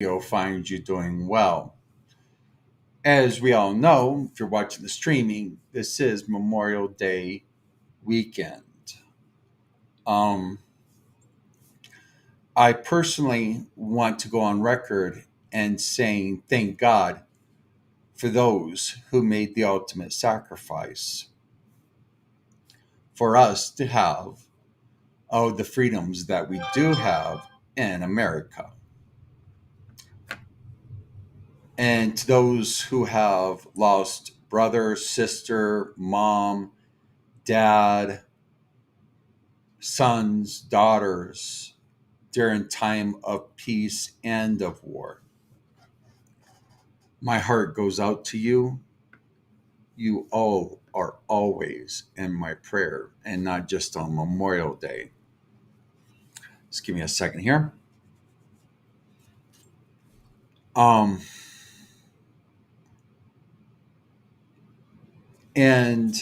you'll find you doing well. As we all know, if you're watching the streaming, this is Memorial Day weekend. Um, I personally want to go on record and saying thank God for those who made the ultimate sacrifice for us to have the freedoms that we do have in America. And to those who have lost brother, sister, mom, dad, sons, daughters during time of peace and of war. My heart goes out to you. You all are always in my prayer, and not just on Memorial Day. Just give me a second here. Um, and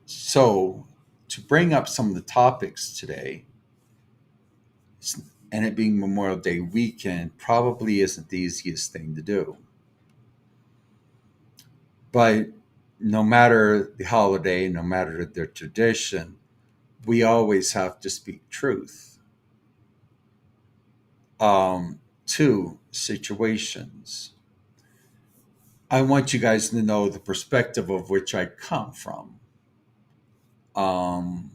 so, to bring up some of the topics today, and it being Memorial Day weekend probably isn't the easiest thing to do. But no matter the holiday, no matter the tradition, we always have to speak truth to situations. I want you guys to know the perspective of which I come from. Um,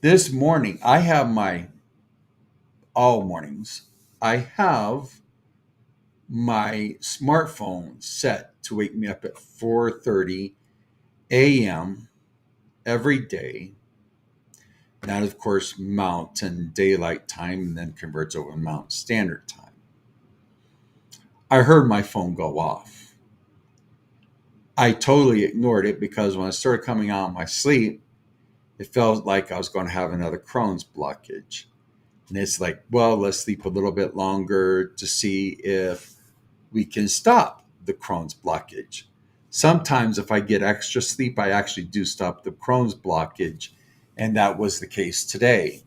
this morning, I have my all mornings. I have my smartphone set to wake me up at 4:30 a.m. every day. And that, of course, Mountain Daylight Time and then converts over to Mountain Standard Time. I heard my phone go off. I totally ignored it because when I started coming out of my sleep, it felt like I was going to have another Crohn's blockage. And it's like, well, let's sleep a little bit longer to see if we can stop the Crohn's blockage. Sometimes, if I get extra sleep, I actually do stop the Crohn's blockage. And that was the case today.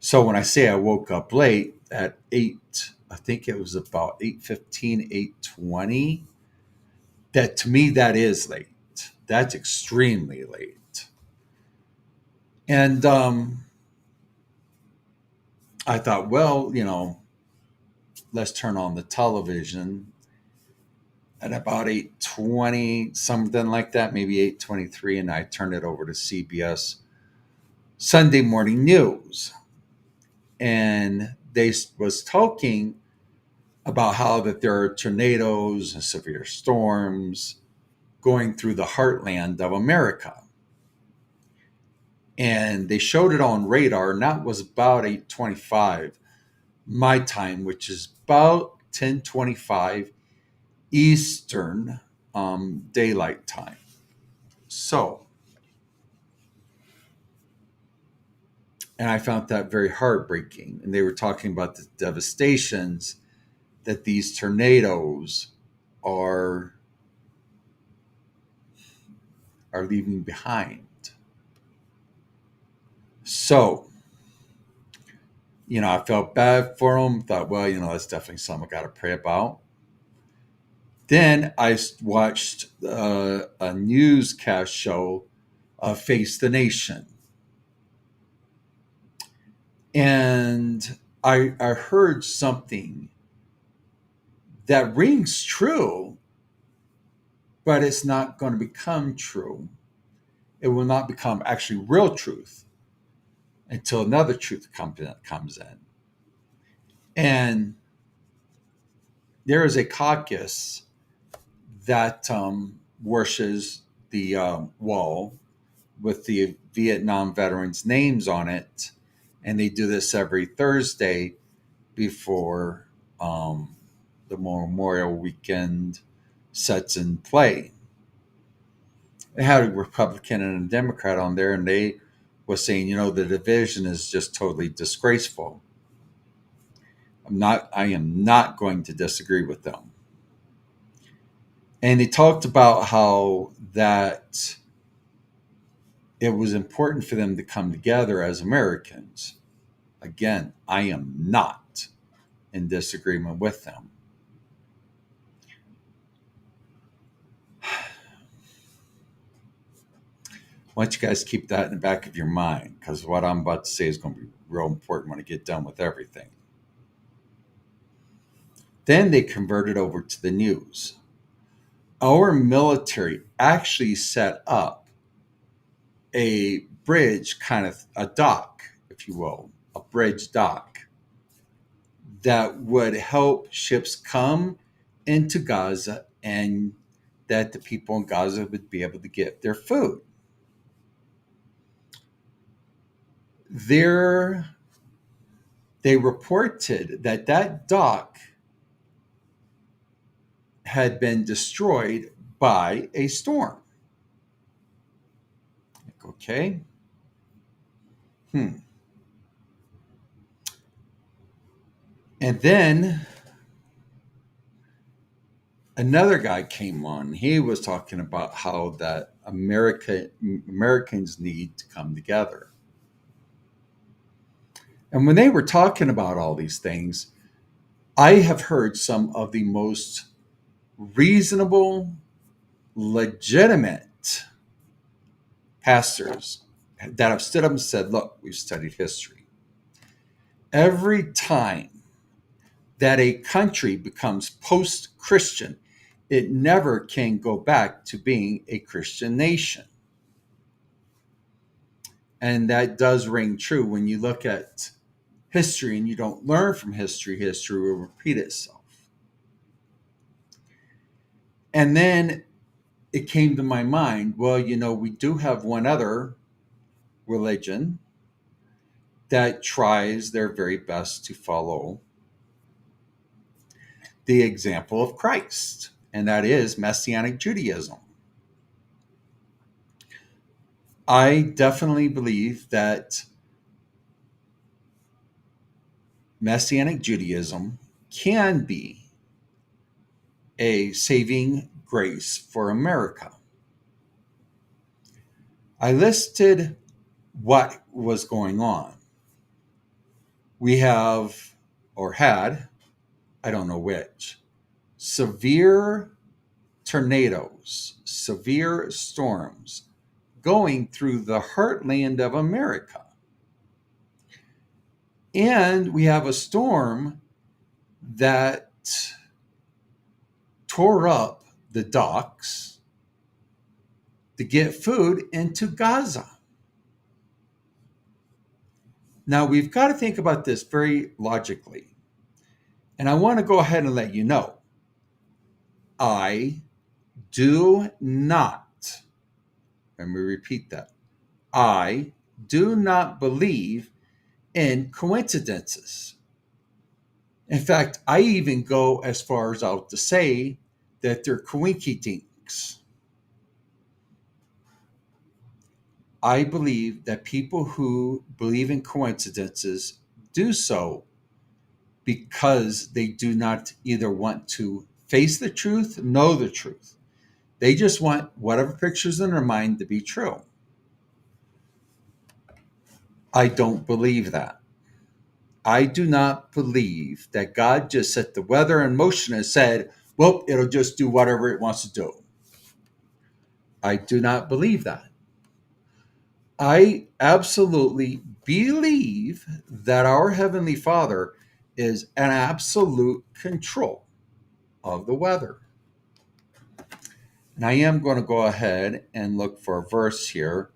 So when I say I woke up late at 8, I think it was about 8:15, 8:20. That to me, that is late. That's extremely late. And I thought, well, let's turn on the television at about 8:20, something like that, maybe 8:23, and I turned it over to CBS Sunday Morning News. And they was talking about how that there are tornadoes and severe storms going through the heartland of America. And they showed it on radar, and that was about 8:25 my time, which is about 10:25 Eastern Daylight Time. So, and I found that very heartbreaking. And they were talking about the devastations that these tornadoes are are leaving behind. So, I felt bad for them. Thought, well, that's definitely something I got to pray about. Then I watched a newscast show, Face the Nation, and I heard something that rings true, but it's not going to become true. It will not become actually real truth until another truth comes in. And there is a caucus that worships the wall with the Vietnam veterans' names on it. And they do this every Thursday before the Memorial Weekend sets in play. They had a Republican and a Democrat on there, and they was saying, the division is just totally disgraceful. I am not going to disagree with them. And they talked about how that it was important for them to come together as Americans. Again, I am not in disagreement with them. I want you guys to keep that in the back of your mind, because what I'm about to say is going to be real important when I get done with everything. Then they converted over to the news. Our military actually set up a bridge, kind of a dock, if you will, a bridge dock that would help ships come into Gaza, and that the people in Gaza would be able to get their food. They reported that that dock had been destroyed by a storm. Okay. And then another guy came on. He was talking about how that Americans need to come together. And when they were talking about all these things, I have heard some of the most reasonable, legitimate pastors that have stood up and said, look, we've studied history. Every time that a country becomes post-Christian, it never can go back to being a Christian nation. And that does ring true when you look at history and you don't learn from history. History will repeat itself. And then it came to my mind, well, we do have one other religion that tries their very best to follow the example of Christ, and that is Messianic Judaism. I definitely believe that Messianic Judaism can be a saving grace for America. I listed what was going on. We have, or had, I don't know which, severe tornadoes, severe storms going through the heartland of America. And we have a storm that tore up the docks to get food into Gaza. Now, we've got to think about this very logically. And I want to go ahead and let you know, I do not, let me repeat that, I do not believe in coincidences. In fact, I even go as far as out to say that they're coinkydinks. I believe that people who believe in coincidences do so because they do not either want to face the truth, know the truth. They just want whatever pictures in their mind to be true. I don't believe that. I do not believe that God just set the weather in motion and said, well, it'll just do whatever it wants to do. I do not believe that. I absolutely believe that our Heavenly Father is in absolute control of the weather. And I am going to go ahead and look for a verse here.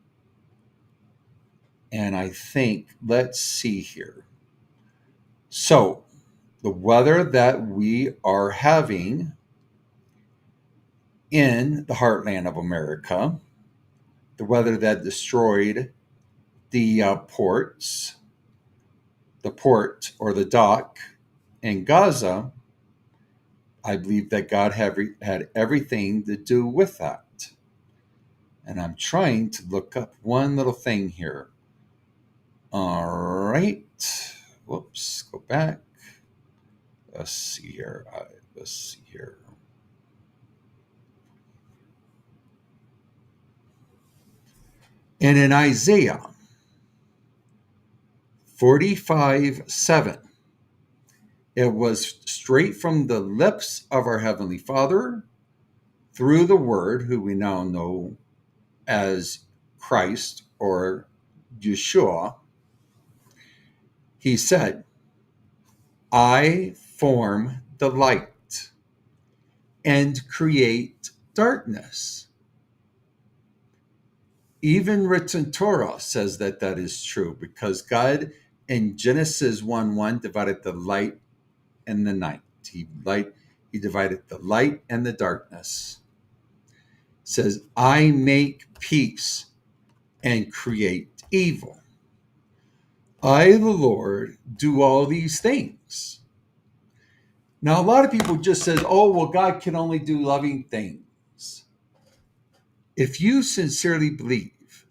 And I think, let's see here. So, the weather that we are having in the heartland of America, the weather that destroyed the ports, the port or the dock in Gaza, I believe that God had everything to do with that. And I'm trying to look up one little thing here. All right. Whoops, go back. Let's see here. And in Isaiah 45:7, It was straight from the lips of our Heavenly Father through the Word, who we now know as Christ or Yeshua. He said, I form the light and create darkness. Even written Torah says that that is true, because God in Genesis 1:1 divided the light and the night. He divided the light and the darkness. It says, I make peace and create evil. I, the Lord, do all these things. Now, a lot of people just says, oh, well, God can only do loving things. If you sincerely believe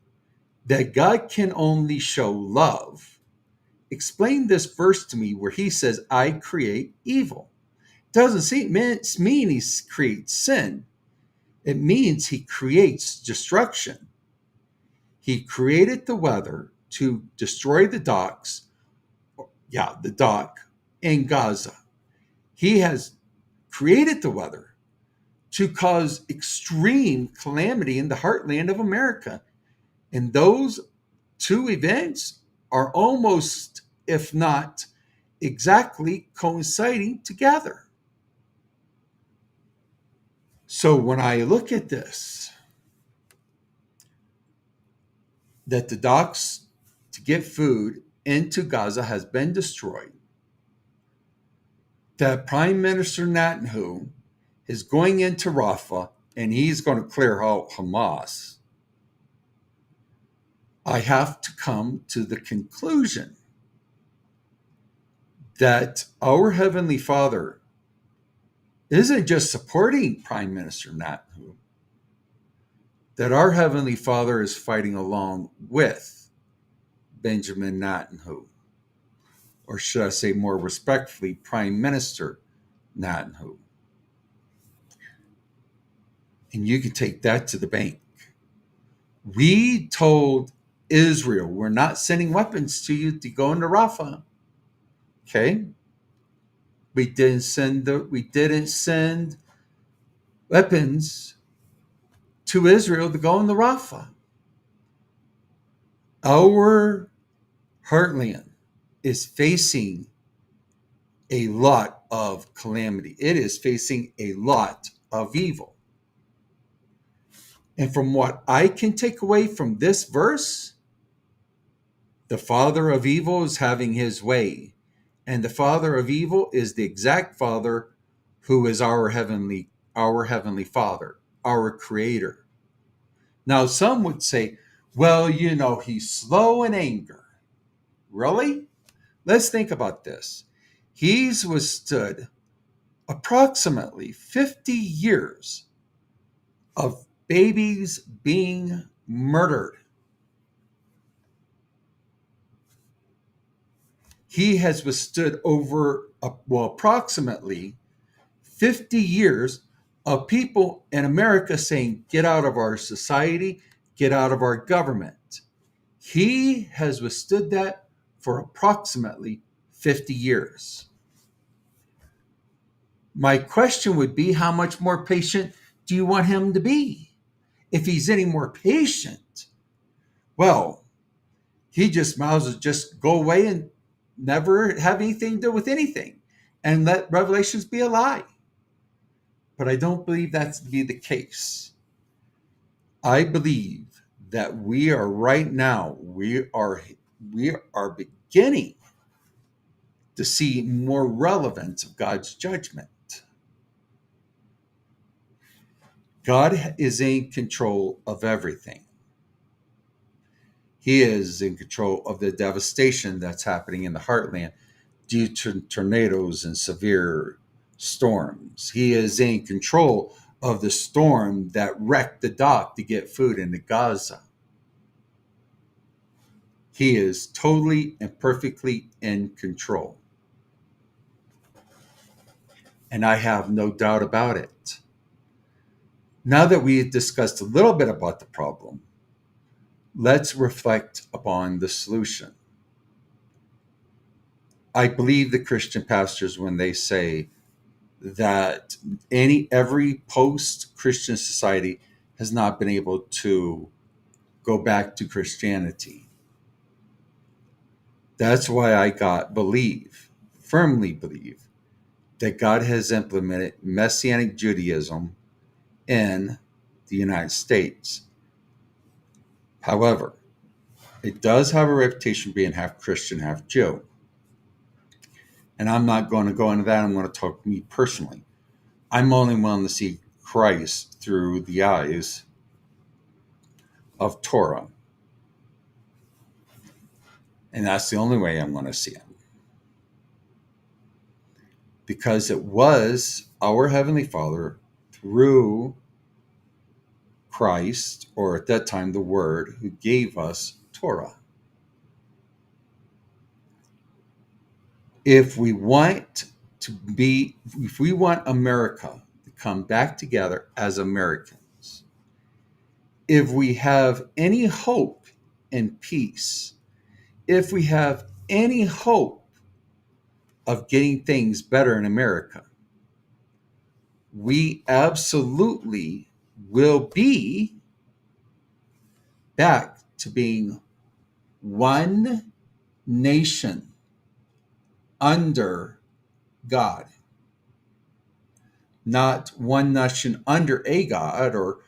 that God can only show love, explain this verse to me where he says, I create evil. It doesn't mean he creates sin. It means he creates destruction. He created the weather to destroy the dock in Gaza. He has created the weather to cause extreme calamity in the heartland of America. And those two events are almost, if not exactly, coinciding together. So when I look at this, that the docks to get food into Gaza has been destroyed, that Prime Minister Netanyahu is going into Rafah and he's going to clear out Hamas, I have to come to the conclusion that our Heavenly Father isn't just supporting Prime Minister Netanyahu, that our Heavenly Father is fighting along with Benjamin Netanyahu, or should I say more respectfully, Prime Minister Netanyahu. And you can take that to the bank. We told Israel, we're not sending weapons to you to go into Rafah. Okay? We didn't send weapons to Israel to go into Rafah. Our heartland is facing a lot of calamity. It is facing a lot of evil. And from what I can take away from this verse, the father of evil is having his way. And the father of evil is the exact father who is our heavenly Father, our creator. Now, some would say, well, he's slow in anger. Really? Let's think about this. He's withstood approximately 50 years of babies being murdered. He has withstood approximately 50 years of people in America saying, get out of our society, get out of our government. He has withstood that for approximately 50 years. My question would be, how much more patient do you want him to be? If he's any more patient, well, he just might as well just go away and never have anything to do with anything and let Revelations be a lie. But I don't believe that's to be the case. I believe that we are beginning to see more relevance of God's judgment. God is in control of everything. He is in control of the devastation that's happening in the heartland due to tornadoes and severe storms. He is in control of the storm that wrecked the dock to get food into Gaza. He is totally and perfectly in control. And I have no doubt about it. Now that we have discussed a little bit about the problem, let's reflect upon the solution. I believe the Christian pastors when they say that every post-Christian society has not been able to go back to Christianity. That's why firmly believe, that God has implemented Messianic Judaism in the United States. However, it does have a reputation being half Christian, half Jew. And I'm not going to go into that. I'm going to talk me personally. I'm only willing to see Christ through the eyes of Torah. And that's the only way I'm going to see him. Because it was our Heavenly Father through Christ, or at that time the Word, who gave us Torah. If we want America to come back together as Americans, if we have any hope in peace, if we have any hope of getting things better in America, we absolutely will be back to being one nation under God. Not one nation under a God or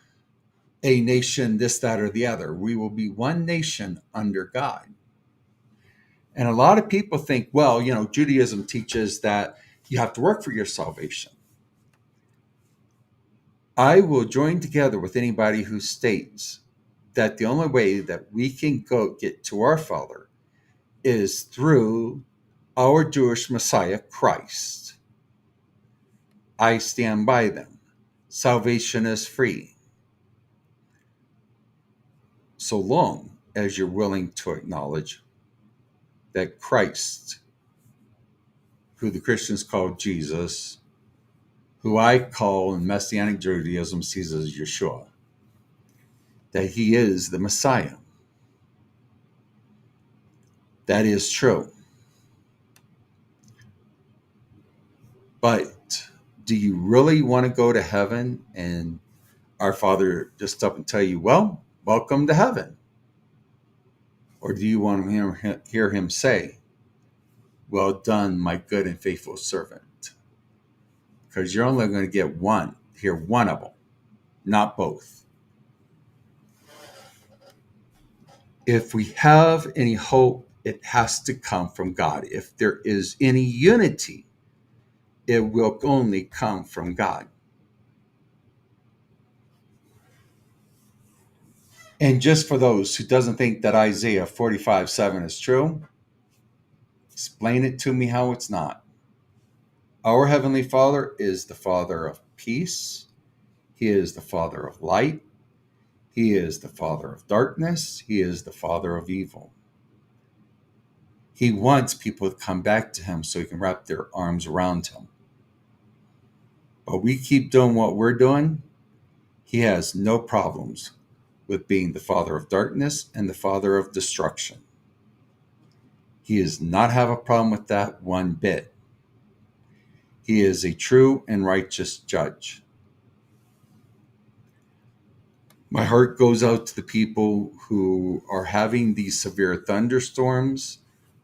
a nation, this, that, or the other. We will be one nation under God. And a lot of people think, well, Judaism teaches that you have to work for your salvation. I will join together with anybody who states that the only way that we can go get to our Father is through our Jewish Messiah, Christ. I stand by them. Salvation is free, so long as you're willing to acknowledge that Christ, who the Christians call Jesus, who I call in Messianic Judaism sees as Yeshua, that he is the Messiah. That is true. But do you really want to go to heaven and our Father just up and tell you, well, welcome to heaven? Or do you want to hear him say, well done, my good and faithful servant? Because you're only going to get one of them, not both. If we have any hope, it has to come from God. If there is any unity, it will only come from God. And just for those who doesn't think that Isaiah 45:7 is true, explain it to me how it's not. Our Heavenly Father is the Father of peace. He is the Father of light. He is the Father of darkness. He is the Father of evil. He wants people to come back to him so he can wrap their arms around him. But we keep doing what we're doing. He has no problems with being the father of darkness and the father of destruction. He does not have a problem with that one bit. He is a true and righteous judge. My heart goes out to the people who are having these severe thunderstorms,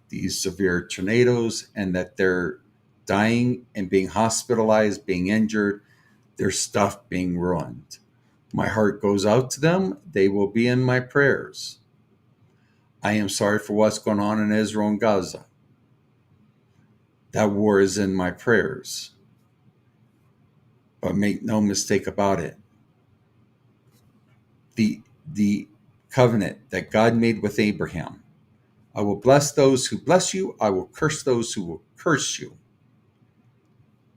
these severe tornadoes, and that they're dying and being hospitalized, being injured, their stuff being ruined. My heart goes out to them. They will be in my prayers. I am sorry for what's going on in Israel and Gaza. That war is in my prayers. But make no mistake about it. The covenant that God made with Abraham. I will bless those who bless you. I will curse those who will curse you.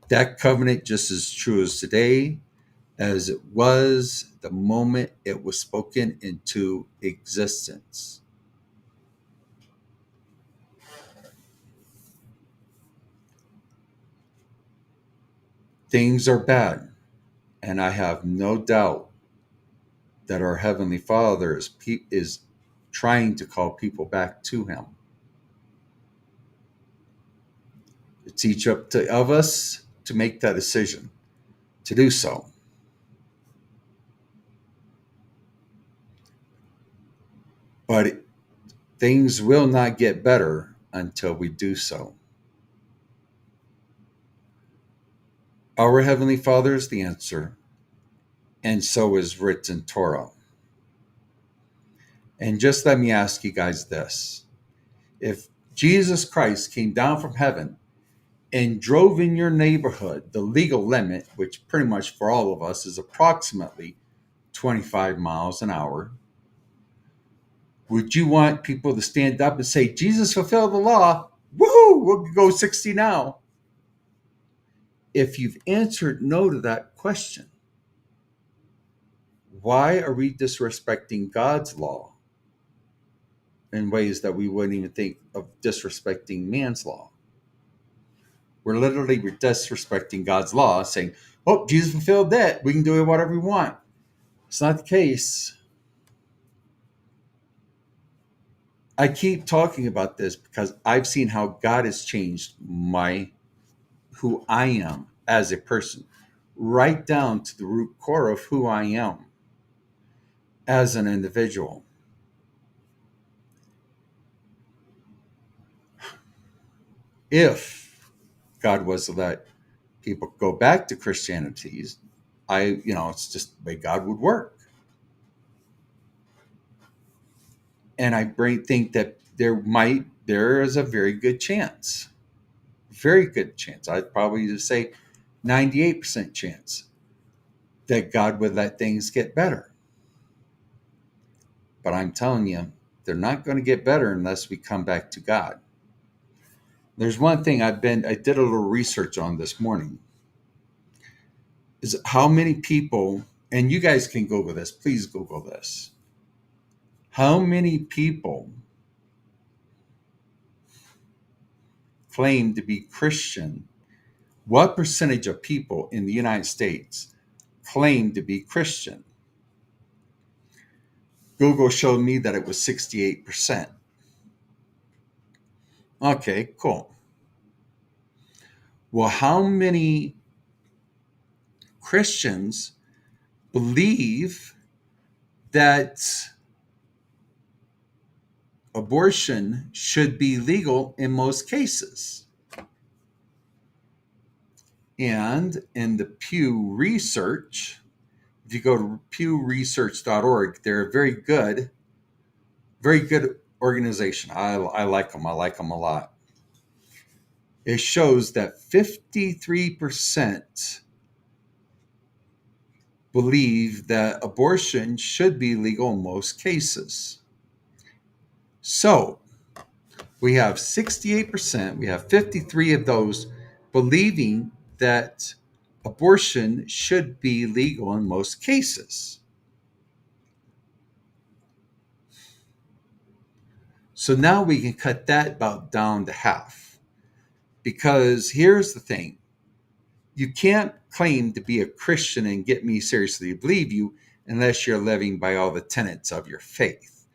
That covenant just as true as today as it was the moment it was spoken into existence. Things are bad, and I have no doubt that our Heavenly Father is trying to call people back to him. It's each up to of us to make that decision to do so. But things will not get better until we do so. Our Heavenly Father is the answer, and so is written Torah. And just let me ask you guys this. If Jesus Christ came down from heaven and drove in your neighborhood, the legal limit, which pretty much for all of us is approximately 25 miles an hour, would you want people to stand up and say, Jesus fulfilled the law? Woohoo, we'll go 60 now. If you've answered no to that question, why are we disrespecting God's law in ways that we wouldn't even think of disrespecting man's law? We're literally disrespecting God's law, saying, oh, Jesus fulfilled that. We can do whatever we want. It's not the case. I keep talking about this because I've seen how God has changed who I am as a person, right down to the root core of who I am as an individual. If God was to let people go back to Christianity, it's just the way God would work. And I think that there is a very good chance, I'd probably just say 98% chance that God would let things get better. But I'm telling you, they're not going to get better unless we come back to God. There's one thing I did a little research on this morning, is how many people, and you guys can Google this, please Google this. How many people claim to be Christian? What percentage of people in the United States claim to be Christian? Google showed me that it was 68%. Okay, cool. Well, how many Christians believe that abortion should be legal in most cases? And in the Pew Research, if you go to pewresearch.org, they're a very good organization. I like them. I like them a lot. It shows that 53% believe that abortion should be legal in most cases. So we have 68%, we have 53 of those believing that abortion should be legal in most cases. So now we can cut that about down to half. Because here's the thing. You can't claim to be a Christian and get me seriously to believe you unless you're living by all the tenets of your faith.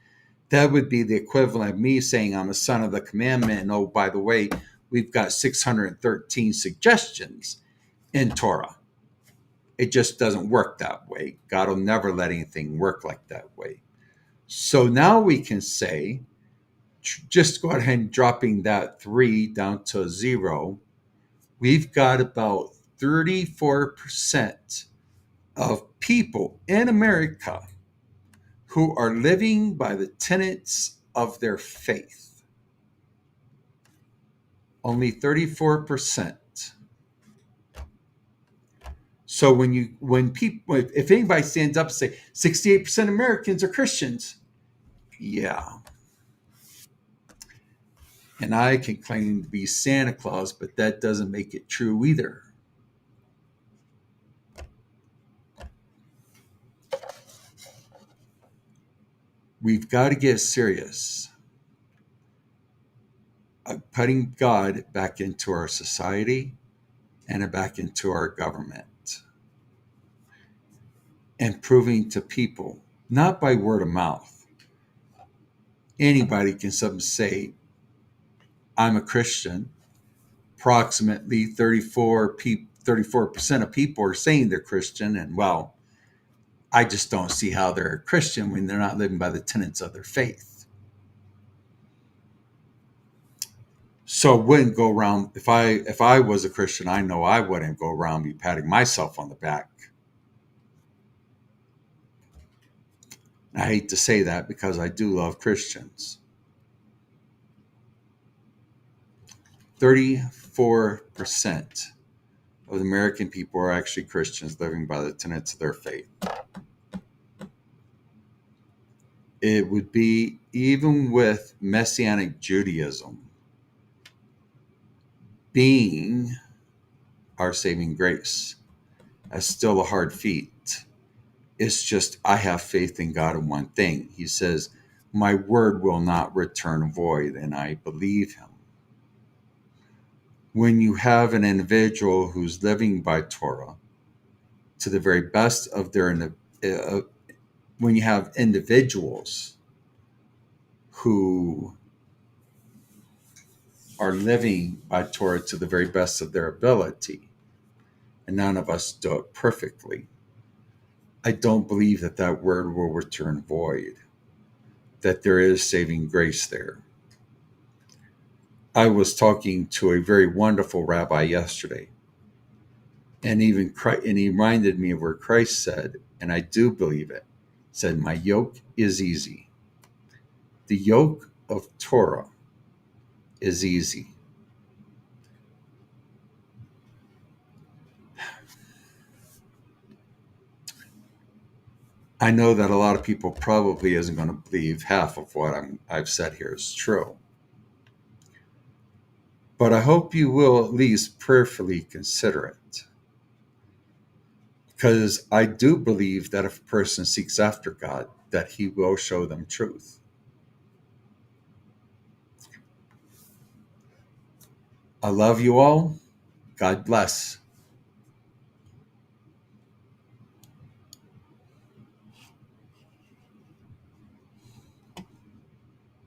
That would be the equivalent of me saying I'm a son of the commandment. And oh, by the way, we've got 613 suggestions in Torah. It just doesn't work that way. God will never let anything work like that way. So now we can say, just go ahead and dropping that 3 down to 0. We've got about 34% of people in America who are living by the tenets of their faith. Only 34%. So if anybody stands up and say 68% of Americans are Christians, yeah. And I can claim to be Santa Claus, but that doesn't make it true either. We've got to get serious at putting God back into our society and back into our government. And proving to people, not by word of mouth, anybody can say, I'm a Christian, approximately 34% of people are saying they're Christian, and well, I just don't see how they're a Christian when they're not living by the tenets of their faith. So it wouldn't go around, if I was a Christian, I know I wouldn't go around be patting myself on the back. I hate to say that because I do love Christians. 34% of the American people are actually Christians living by the tenets of their faith. It would be, even with Messianic Judaism being our saving grace, that's still a hard feat. It's just, I have faith in God in one thing. He says, my word will not return void, and I believe him. When you have an individual who's living by Torah to the very best of when you have individuals who are living by Torah to the very best of their ability, and none of us do it perfectly, I don't believe that that word will return void, that there is saving grace there. I was talking to a very wonderful rabbi yesterday, and he reminded me of where Christ said, and I do believe it, said, my yoke is easy. The yoke of Torah is easy. I know that a lot of people probably isn't going to believe half of what I've said here is true. But I hope you will at least prayerfully consider it. Because I do believe that if a person seeks after God, that he will show them truth. I love you all. God bless.